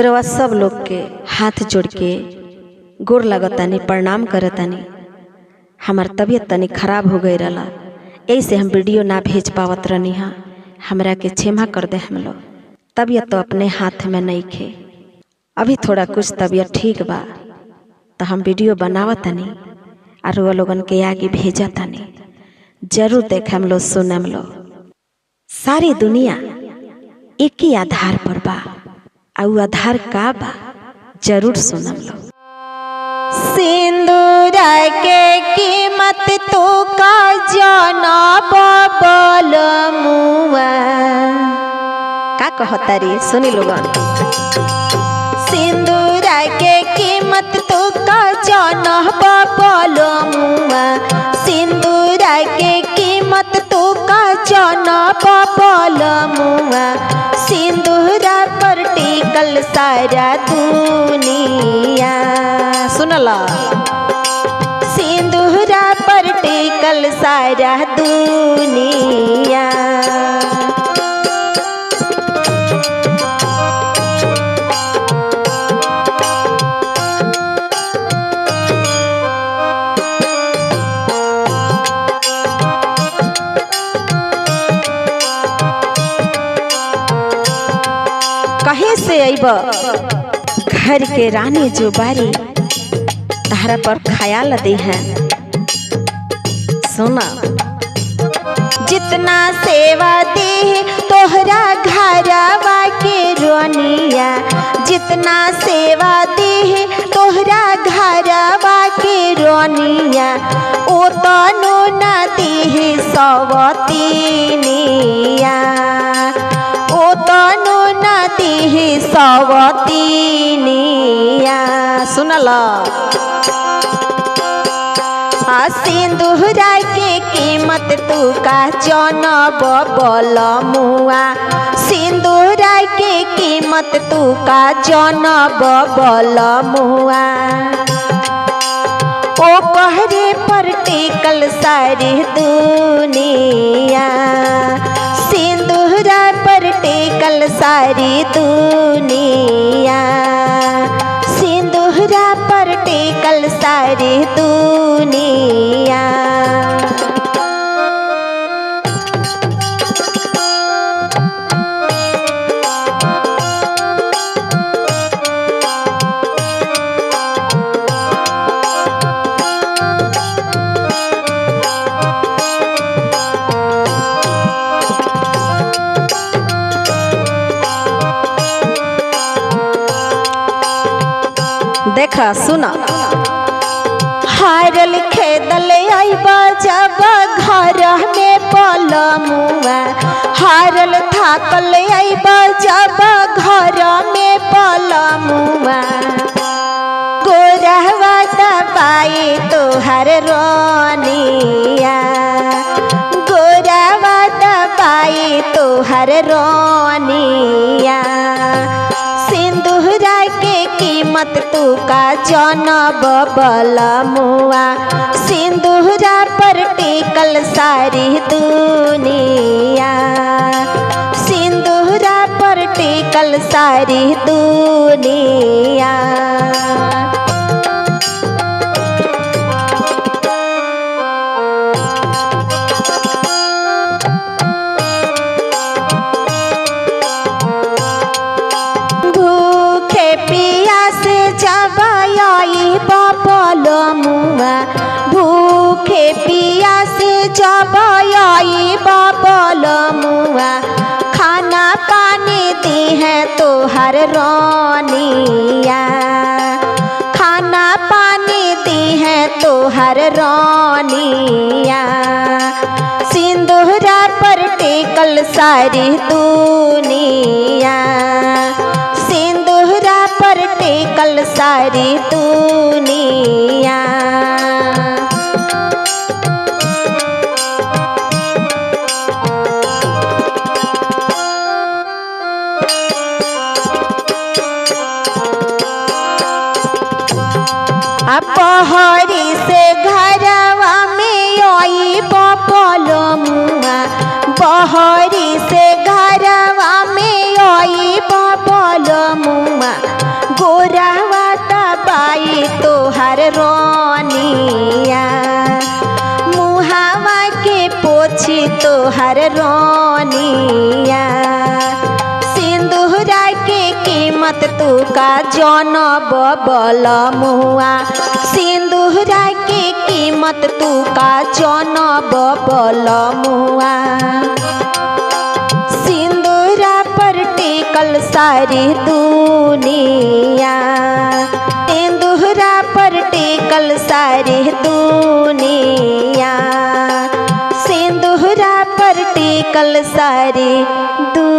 रउआ सब लोग के हाथ जोड़ के गोर लगतानी, प्रणाम करतानी। हमार तबीयत तनी खराब हो गई रहा, ऐसे हम वीडियो ना भेज पावत रहनी। हाँ, हमरा के क्षमा कर दे। हम लोग तबीयत तो अपने हाथ में नहीं खे, अभी थोड़ा कुछ तबीयत ठीक बा तो हम वीडियो बनावतनी और वो लोगन के आगे भेजतनी। जरूर देख हम लोग, सुन हम लोग। सारी दुनिया एक ही आधार पर बा, और आधार का बा जरूर सुन हम लोग। सिंदूर के कीमत तो का जाना बबल मुआ। का कहता रे, सुनी लोगन। सिंदूर के कीमत तो का जाना बबल मुआ। सिंदूर के कीमत तो का जाना बबल मुआ। सिंदूर पर टिकल सारा दुनिया। सुनला, सिंदूर पर टिकल सारा दुनिया। कहे से अइब घर के रानी जो बारी, तहरा पर ख्याल दे हैं। सुना, जितना सेवा दे तोहरा घरवा के रोनिया। जितना सेवा दे तोहरा घरवा के रोनिया। ओ तनो न दे सवतीनिया। ओ तनो न दे सवतीनिया। सुनला। सिंदूर के कीमत तू का जौन बबल मुआ। सिंदूर के कीमत तू का जौन बबल मुआ। ओ कहरे पर टिकल सारी दुनिया। सिंदूर पर टिकल सारी दुनिया। सिंदूर पर टिकल सारी दुनिया। देखा, सुना। हारल खेदल आइबा जब घर में पलमुआ। हारल थाकल आइबा जब घर में पलमुआ। गोरहवा दबाई तोहर रोनिया। गोरहवा दबाई तोहर रोनिया। सिंदूर के कीमत तू का जौन बबल मुआ। सिंदूर पर टिकल सारी दुनिया। सिंदूर पर टिकल सारी दुनिया। भूखे पिया से जब आई बबल मुआ। खाना पानी दी है तोहर रोनिया। खाना पानी दी है तोहर रोनिया। सिंदूर पर टिकल सारी दुनिया। सिंदूर पर टिकल सारी दुनिया। बहरी से घरवा में आई बबल मुआ। बहरी से घरवा में आई बबल मुआ। मुआ गोरावा दबाई तोहर रोनिया मुहावा के पोछी तोहर रोनिया सिंदूरा के कीमत तू का जौन बबल मुआ सिंदूरा के कीमत तू का जौन बबल मुआ सिंदूरा पर टिकल सारी दुनिया सिंदूरा पर टिकल सारी दुनिया सिंदूरा पर टिकल सारी दुनिया।